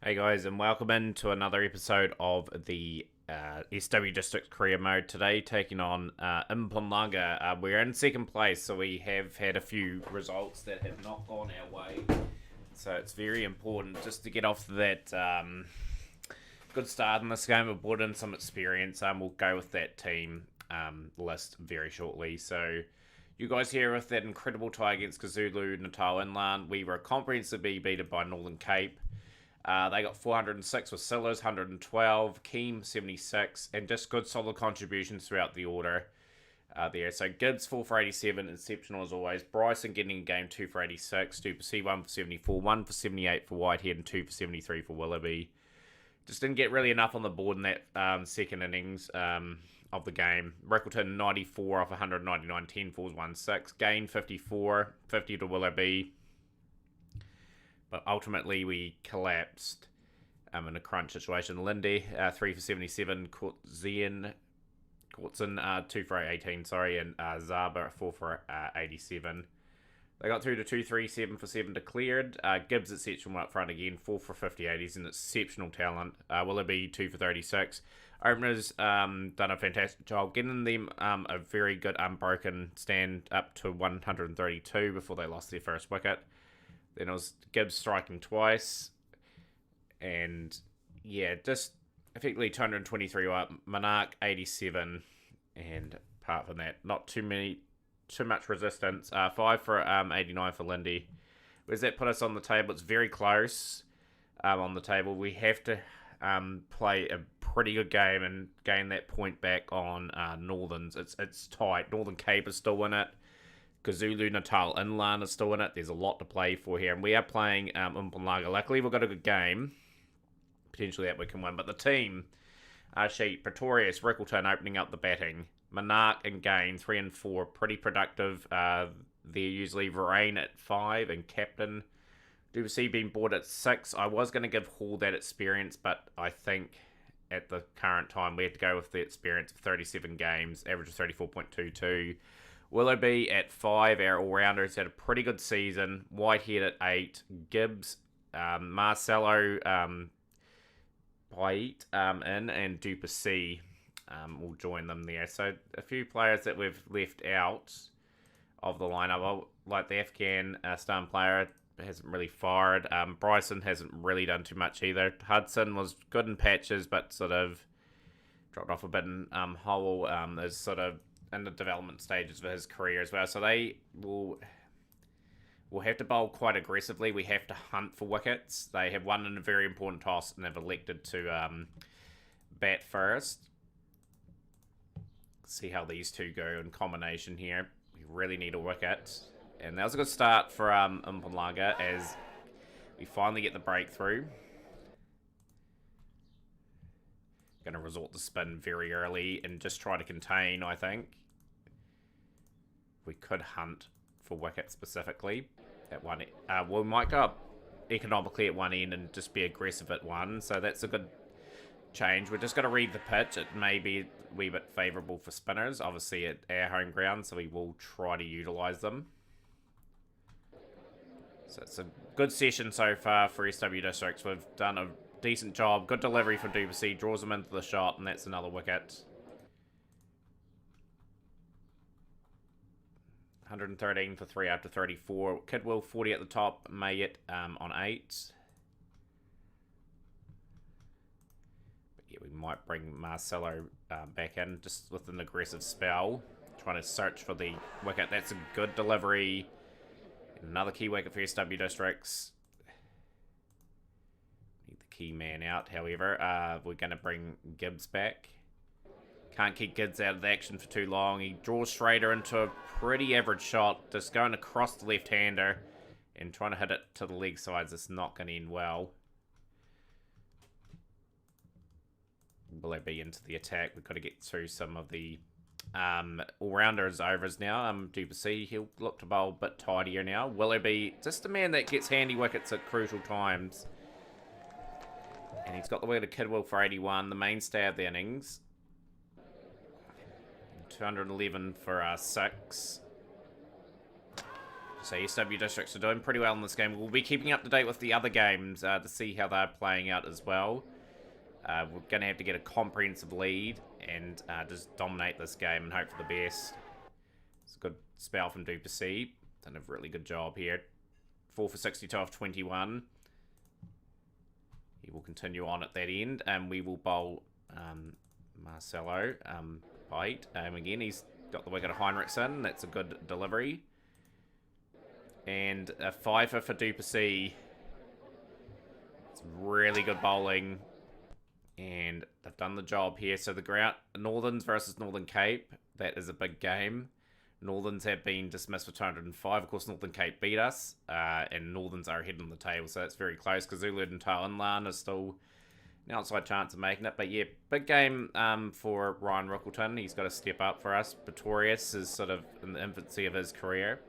Hey guys, and welcome into another episode of the SW District Career Mode. Today, taking on Mpumalanga. We're in second place, so we have had a few results that have not gone our way. So it's very important just to get off to that good start in this game. We've brought in some experience. We'll go with that team list very shortly. So you guys here with that incredible tie against KwaZulu Natal Inland. We were comprehensively beaten by Northern Cape. They got 406 with Sillers, 112, Keem, 76, and just good solid contributions throughout the order there. So Gibbs, 4 for 87, exceptional as always. Bryson getting game 2 for 86, Du Plessis, 1 for 74, 1 for 78 for Whitehead, and 2 for 73 for Willoughby. Just didn't get really enough on the board in that second innings of the game. Rickleton, 94 off 199, 10 falls, 1 6. Gain, 54, 50 to Willoughby. But ultimately, we collapsed in a crunch situation. Lindy, 3 for 77. Courtson, 2 for 18, sorry. And Zaba, 4 for 87. They got through to 2 3, 7 for 7 declared. Gibbs, exceptional up front again, 4 for 58. He's an exceptional talent. Willoughby, 2 for 36. Openers done a fantastic job getting them a very good unbroken stand up to 132 before they lost their first wicket. Then it was Gibbs striking twice. And yeah, just effectively 223 up. Monarch 87. And apart from that, not too much resistance. 5 for 89 for Lindy. Where's that put us on the table? It's very close on the table. We have to play a pretty good game and gain that point back on Northerns. It's tight. Northern Cape is still in it. KwaZulu Natal Inland is still in it. There's a lot to play for here. And we are playing Mpumalanga. Luckily, we've got a good game. Potentially that we can win. But the team sheet, Pretorius, Rickleton opening up the batting. Monarch and Gain, 3 and 4. Pretty productive. They're usually Varane at 5 and Captain. Du Plessis being bored at 6. I was going to give Hall that experience, but I think at the current time we have to go with the experience of 37 games, average of 34.22. Willoughby at 5, our all-rounders had a pretty good season. Whitehead at 8, Gibbs, Marcelo Pait in, and Du Plessis will join them there. So a few players that we've left out of the lineup, like the Afghan star player, hasn't really fired. Bryson hasn't really done too much either. Hudson was good in patches, but sort of dropped off a bit. And Howell is sort of in the development stages of his career as well. So they will have to bowl quite aggressively. We have to hunt for wickets. They have won in a very important toss and have elected to bat first. See how these two go in combination here. We really need a wicket. And that was a good start for Mpumalanga as we finally get the breakthrough. Going to resort to spin very early and just try to contain, I think. We could hunt for wicket specifically at one. We might go up economically at one end and just be aggressive at one. So that's a good change. We're just going to read the pitch. It may be a wee bit favourable for spinners, obviously at our home ground, so we will try to utilise them. So it's a good session so far for SW Districts. We've done a decent job. Good delivery from Du Plessis. Draws him into the shot, and that's another wicket. 113 for 3 after 34. Kidwell 40 at the top. Mayet on 8. But yeah, we might bring Marcelo back in just with an aggressive spell. Trying to search for the wicket. That's a good delivery. Another key wicket for SW Districts. Need the key man out, however. We're going to bring Gibbs back. Can't keep Gibbs out of the action for too long. He draws Schrader into a pretty average shot. Just going across the left-hander and trying to hit it to the leg sides. It's not going to end well. Will they be into the attack? We've got to get through some of the all-rounders overs now. Du Plessis, he'll look to bowl a bit tidier now. Willoughby, just a man that gets handy wickets at crucial times. And he's got the wicket of Kidwell for 81, the mainstay of the innings. 211 for 6. So SW Districts are doing pretty well in this game. We'll be keeping up to date with the other games to see how they're playing out as well. We're going to have to get a comprehensive lead and just dominate this game and hope for the best. It's a good spell from Duplessis. Done a really good job here. 4 for 62 off 21. He will continue on at that end, and we will bowl Marcelo bite. Again, he's got the wicket of Heinrichsen. That's a good delivery. And a 5-er for Duplessis. It's really good bowling. And they've done the job here. So the ground, Northerns versus Northern Cape. That is a big game. Northerns have been dismissed for 205. Of course, Northern Cape beat us. And Northerns are ahead on the table. So that's very close. Kazulu and Inland are still an outside chance of making it. But yeah, big game for Ryan Rickleton. He's got to step up for us. Pretorius is sort of in the infancy of his career.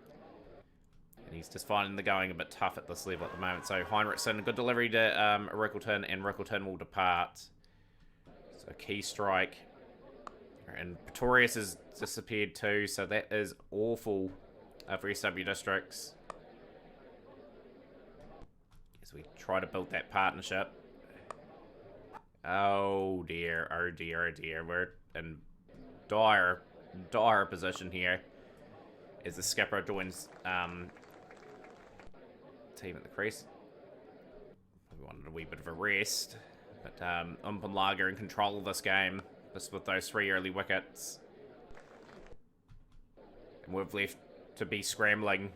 And he's just finding the going a bit tough at this level at the moment. So Heinrichsen, a good delivery to Rickleton, and Rickleton will depart. So key strike. And Pretorius has disappeared too, so that is awful for SW Districts. As we try to build that partnership. Oh dear, oh dear, oh dear. We're in dire position here. As the skipper joins team at the crease. We wanted a wee bit of a rest. But Umpanlaga in control of this game. Just with those 3 early wickets. And we've left to be scrambling.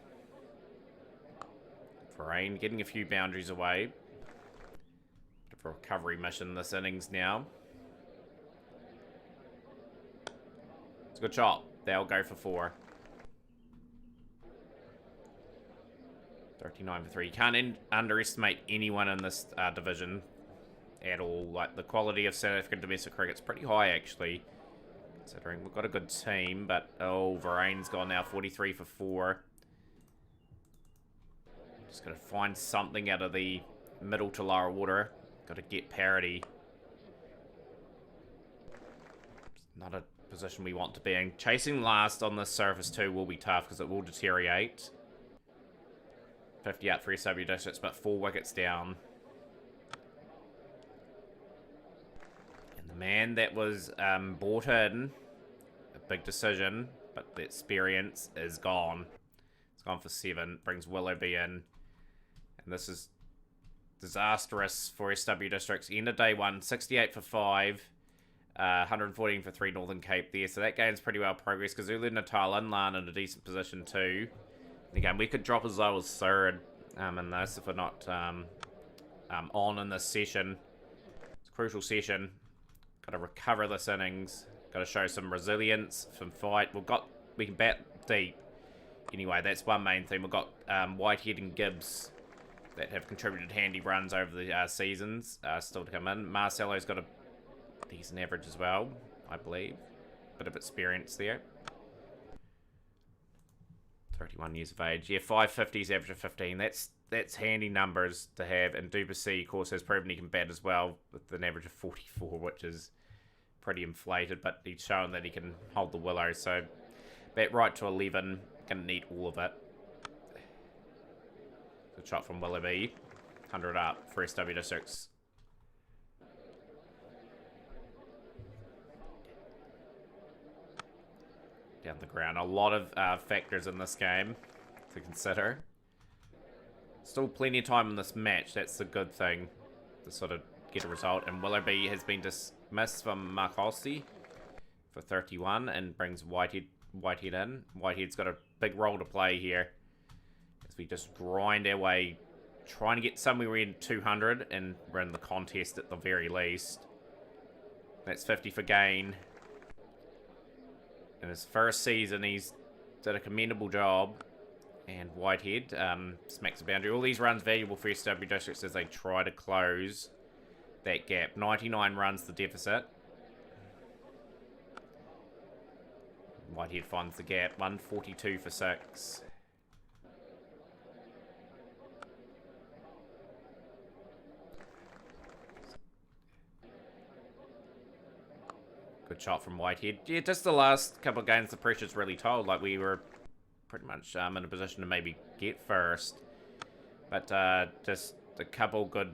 Varane getting a few boundaries away. Bit of a recovery mission this innings now. It's a good shot. They'll go for 4. 39 for 3. You can't underestimate anyone in this division at all. Like, the quality of South African domestic cricket's pretty high, actually, considering we've got a good team. But oh, Varane's gone now, 43 for 4. Just got to find something out of the middle to lower water. Got to get parity. It's not a position we want to be in. Chasing last on this surface too will be tough because it will deteriorate. 50 out for SW Districts, but 4 wickets down. And the man that was brought in, a big decision, but the experience is gone. It's gone for 7. Brings Willoughby in. And this is disastrous for SW Districts. End of day 1, 68 for 5. 114 for 3 Northern Cape there. So that game's pretty well progressed. Kazulu Natal Inland in a decent position too. Again, we could drop as low as 3rd in this if we're not on in this session. It's a crucial session. Got to recover this innings. Got to show some resilience, some fight. We can bat deep. Anyway, that's one main thing. We've got Whitehead and Gibbs that have contributed handy runs over the seasons still to come in. Marcelo's got a decent average as well, I believe. Bit of experience there. 31 years of age. Yeah, 550s, average of 15. That's handy numbers to have. And Duplessis, of course, has proven he can bat as well with an average of 44, which is pretty inflated. But he's shown that he can hold the willow. So bat right to 11. Going to need all of it. Good shot from Willoughby. 100 up for SW Districts. Down the ground. A lot of factors in this game to consider. Still plenty of time in this match. That's the good thing to sort of get a result. And Willoughby has been dismissed from Marcosi for 31 and brings Whitehead in. Whitehead's got a big role to play here as we just grind our way, trying to get somewhere in 200 and run the contest at the very least. That's 50 for Gain. In his first season, he's did a commendable job. And Whitehead smacks the boundary. All these runs valuable for SW Districts as they try to close that gap. 99 runs the deficit. Whitehead finds the gap. 142 for 6. Good shot from Whitehead. Yeah, just the last couple of games, the pressure's really told. Like, we were pretty much in a position to maybe get first. But just a couple good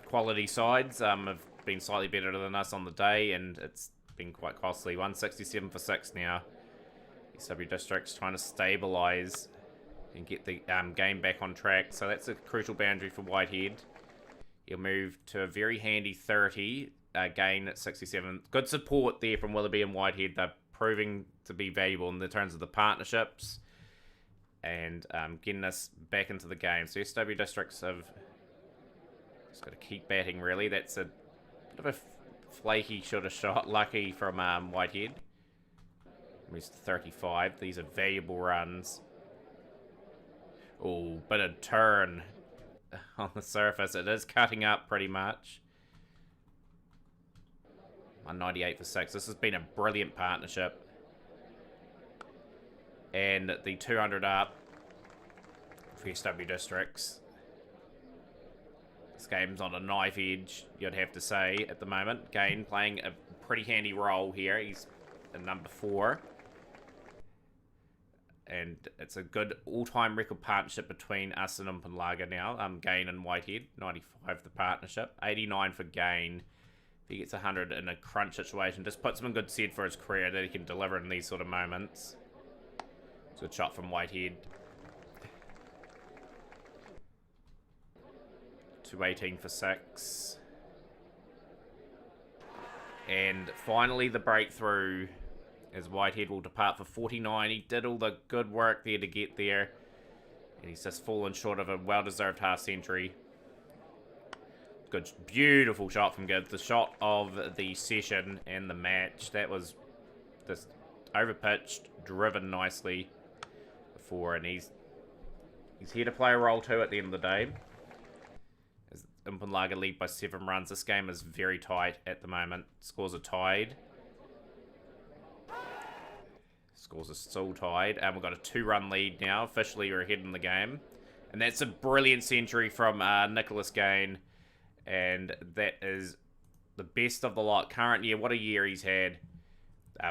quality sides have been slightly better than us on the day, and it's been quite costly. 167 for 6 now. SW Districts trying to stabilise and get the game back on track. So that's a crucial boundary for Whitehead. He'll move to a very handy 30. Gain at 67. Good support there from Willoughby and Whitehead. They're proving to be valuable in the terms of the partnerships and getting us back into the game. So SW Districts have just got to keep batting, really. That's a bit of a flaky should have shot. Lucky from Whitehead. He's 35. These are valuable runs. Oh, bit of turn on the surface. It is cutting up pretty much. 198 for 6. This has been a brilliant partnership. And the 200 up for SW Districts. This game's on a knife edge, you'd have to say, at the moment. Gain playing a pretty handy role here. He's in number 4. And it's a good all-time record partnership between us and Mpumalanga now. Gain and Whitehead, 95 the partnership. 89 for Gain. If he gets 100 in a crunch situation, just puts him in good stead for his career that he can deliver in these sort of moments. Good shot from Whitehead. 218 for 6. And finally the breakthrough as Whitehead will depart for 49. He did all the good work there to get there. And he's just fallen short of a well-deserved half-century. Good, beautiful shot from Gibbs. The shot of the session and the match. That was just over-pitched, driven nicely before. And he's here to play a role too at the end of the day. As Mpumalanga lead by 7 runs. This game is very tight at the moment. Scores are tied. Scores are still tied. And we've got a 2-run lead now. Officially, we're ahead in the game. And that's a brilliant century from Nicholas Gain. And that is the best of the lot. Current year, what a year he's had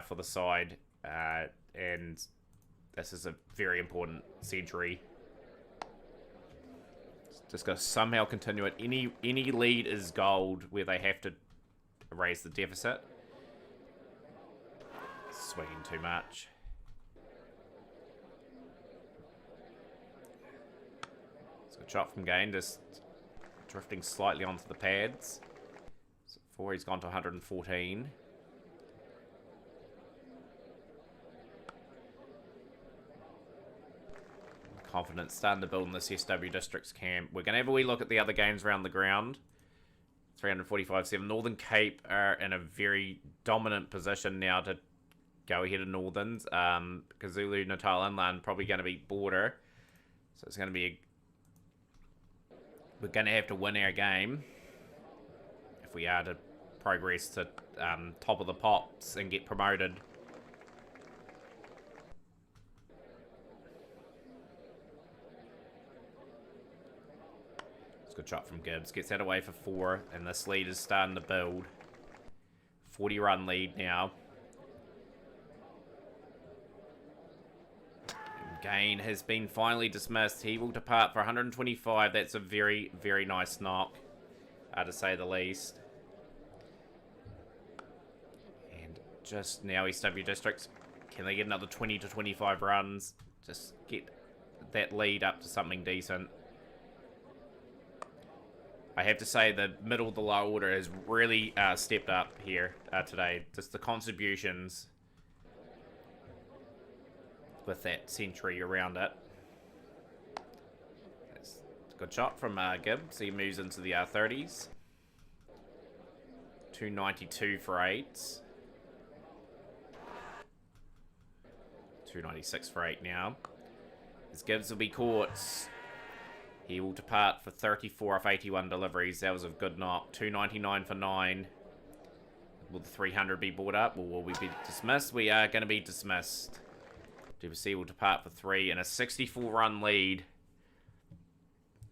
for the side. And this is a very important century. Just got to somehow continue it. Any lead is gold where they have to raise the deficit. Swinging too much. Good shot from Gain, just drifting slightly onto the pads. So 4, he's gone to 114. Confidence starting to build in this SW Districts camp. We're going to have a wee look at the other games around the ground. 345-7. Northern Cape are in a very dominant position now to go ahead of Northerns. KwaZulu Natal Inland probably going to be border. So it's going to be we're going to have to win our game if we are to progress to top of the pops and get promoted. It's a good shot from Gibbs. Gets that away for 4, and this lead is starting to build. 40-run lead now. Gain has been finally dismissed. He will depart for 125. That's a very, very nice knock, to say the least. And just now, SW Districts, can they get another 20 to 25 runs? Just get that lead up to something decent. I have to say the middle of the low order has really stepped up here today. Just the contributions with that century around it. That's a good shot from Gibbs. He moves into the R30s. 292 for 8. 296 for 8 now. As Gibbs will be caught, he will depart for 34 off 81 deliveries. That was a good knock. 299 for 9. Will the 300 be brought up, or will we be dismissed? We are going to be dismissed. DBC will depart for 3 and a 64-run lead.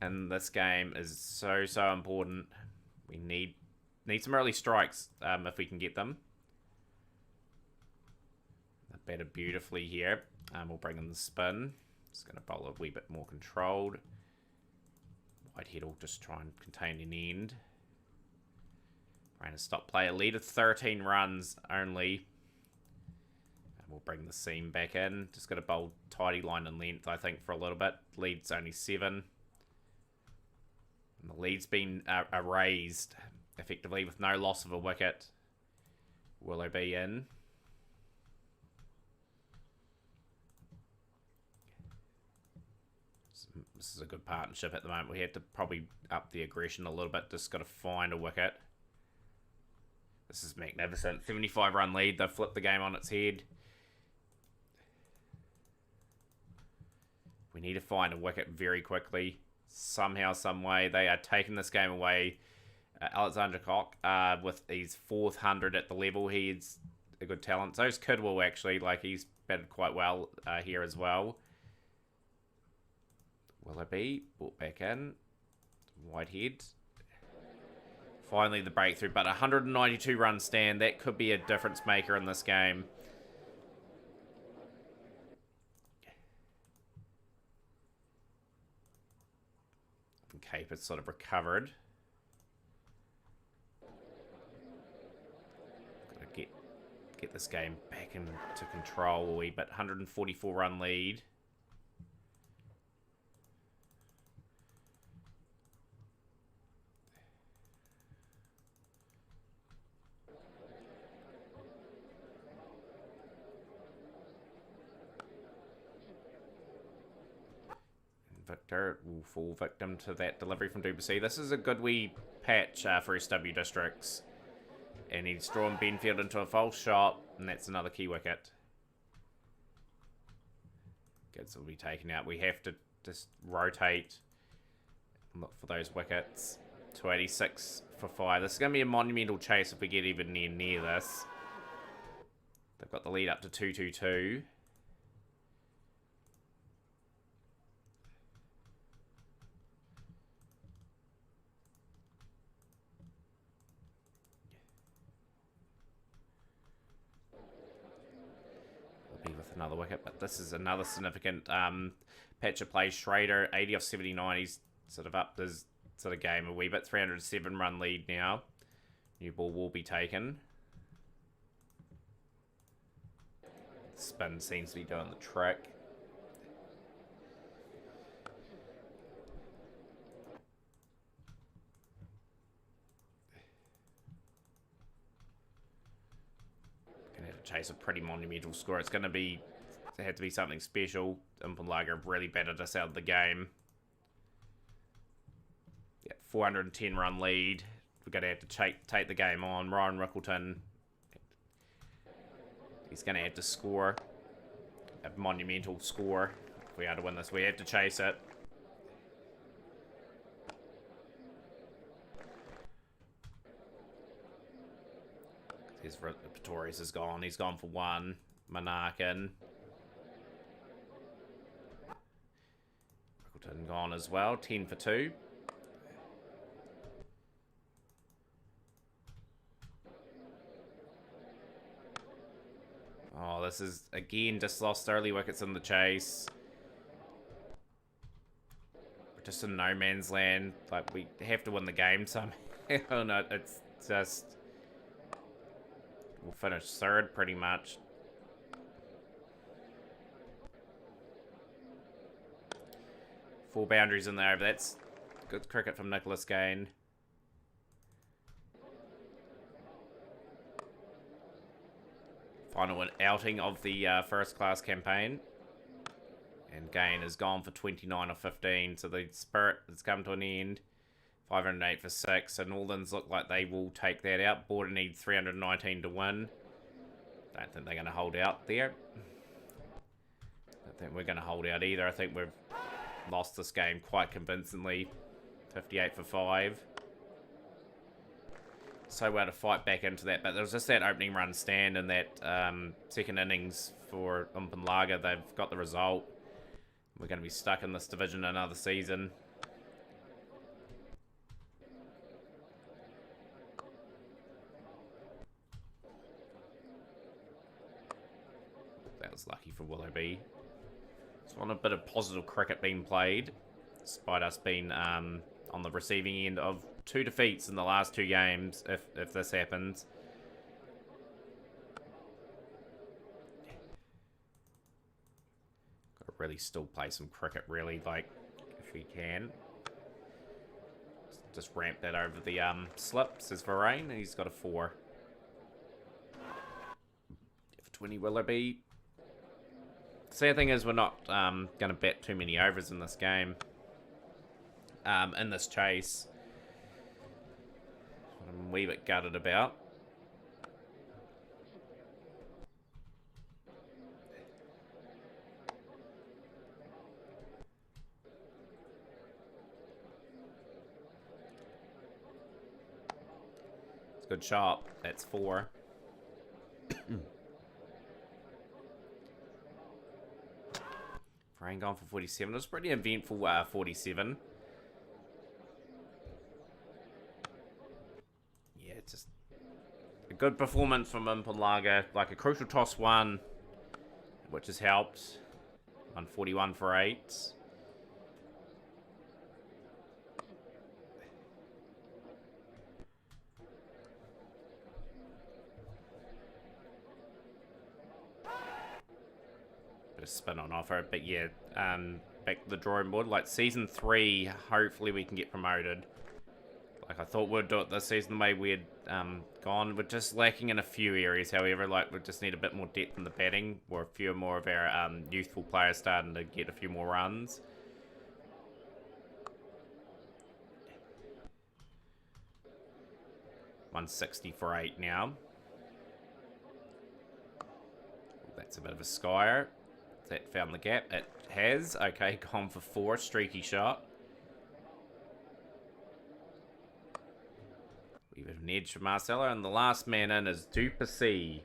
And this game is so important. We need some early strikes if we can get them. They batted beautifully here. We'll bring in the spin. Just going to bowl a wee bit more controlled. Whitehead will just try and contain an end. Rain a stop play. A lead of 13 runs only. And we'll bring the seam back in. Just going to bowl tidy line and length, I think, for a little bit. Lead's only 7. And the lead's been erased effectively with no loss of a wicket. Willow be in. This is a good partnership at the moment. We had to probably up the aggression a little bit. Just got to find a wicket. This is magnificent. 75-run lead. They've flipped the game on its head. We need to find a wicket very quickly. Somehow, some way. They are taking this game away. Alexander Koch, with his 400 at the level. He's a good talent. So is Kidwell, actually. Like, he's batted quite well here as well. Will it be? Brought back in. Whitehead. Finally the breakthrough, but 192 run stand. That could be a difference maker in this game. And Cape has sort of recovered. Got to get this game back into control a wee bit. 144 run lead. Victor will fall victim to that delivery from Duplessis. This is a good wee patch for SW Districts. And he's drawn Benfield into a false shot, and that's another key wicket. Gids will be taken out. We have to just rotate and look for those wickets. 286 for 5. This is going to be a monumental chase if we get even near this. They've got the lead up to 222. With another wicket, but this is another significant patch of play. Schrader, 80 off 79. He's sort of upped his sort of game a wee bit. 307 run lead now. New ball will be taken. Spin seems to be doing the trick. Chase a pretty monumental score. It's going to be, it had to be something special. Mpumalanga have really battered us out of the game. Yeah, 410 run lead. We're going to have to take the game on. Ryan Rickleton, he's going to have to score a monumental score if we are to win this. We have to chase it. His Pretorius is gone. He's gone for 1. Monarchin. Rickleton gone as well. 10 for 2. Oh, this is, again, just lost early wickets in the chase. We're just in no man's land. Like, we have to win the game somehow. No, it's just... We'll finish 3rd, pretty much. Four boundaries in there, but that's good cricket from Nicholas Gain. Final outing of the first-class campaign. And Gain has gone for 29 or 15, so the spirit has come to an end. 508 for 6, and Northerns look like they will take that out. Border need 319 to win. Don't think they're going to hold out there. Don't think we're going to hold out either. I think we've lost this game quite convincingly. 58 for 5. So well to fight back into that, but there was just that opening run stand and that second innings for Mpumalanga. They've got the result. We're going to be stuck in this division another season. That was lucky for Willoughby. on a bit of positive cricket being played, despite us being on the receiving end of 2 defeats in the last 2 games, if this happens. Gotta really still play some cricket, really, like, if we can. Just ramp that over the slip, says Varane, and he's got a 4. For 20 Willoughby. Sad thing is we're not going to bet too many overs in this game. In this chase. I'm a wee bit gutted about. It's a good shot. That's 4. Varane gone for 47. It was pretty eventful 47. Yeah, it's just a good performance from Mpumalanga. Like a crucial toss 1, which has helped. 141 for 8. Bit of spin on offer, but yeah, back to the drawing board. Like season 3, hopefully we can get promoted. Like I thought we'd do it this season the way we had gone. We're just lacking in a few areas, however. Like we just need a bit more depth in the batting, or a few more of our youthful players starting to get a few more runs. $160 for 8 now. That's a bit of a skyer. That found the gap. It has. Okay, gone for 4. Streaky shot. We have an edge for Marcelo. And the last man in is Duplessis,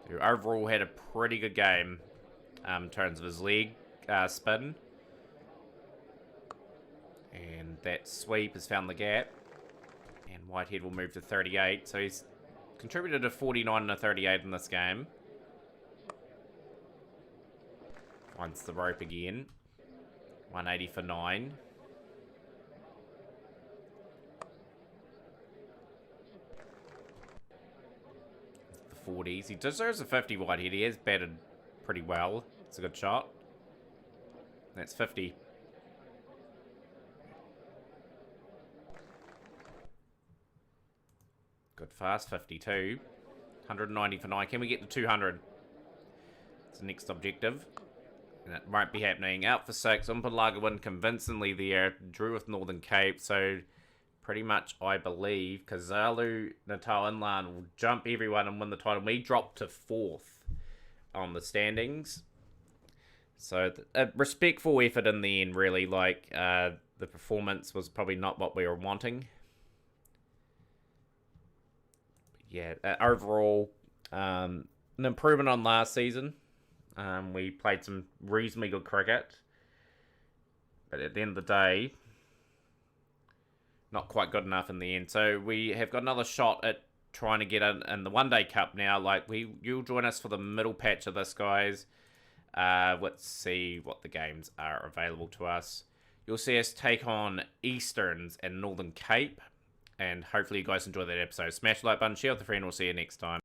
who overall had a pretty good game in terms of his leg spin. And that sweep has found the gap. And Whitehead will move to 38. So he's contributed a 49 and a 38 in this game. Finds the rope again. 180 for 9. The 40s. He deserves a 50, Whitehead. He has batted pretty well. It's a good shot. That's 50. Good fast, 52. 190 for 9. Can we get to 200? It's the next objective. And it won't be happening. Out for 6. Mpumalanga win convincingly there. Drew with Northern Cape. So, pretty much, I believe, Kazalu, Natal Inland will jump everyone and win the title. We drop to 4th on the standings. So, a respectful effort in the end, really. Like, the performance was probably not what we were wanting. Yeah, overall, an improvement on last season. We played some reasonably good cricket. But at the end of the day, not quite good enough in the end. So we have got another shot at trying to get in the One Day Cup now. Like, you'll join us for the middle patch of this, guys. Let's see what the games are available to us. You'll see us take on Easterns and Northern Cape. And hopefully you guys enjoy that episode. Smash the like button, share with a friend. We'll see you next time.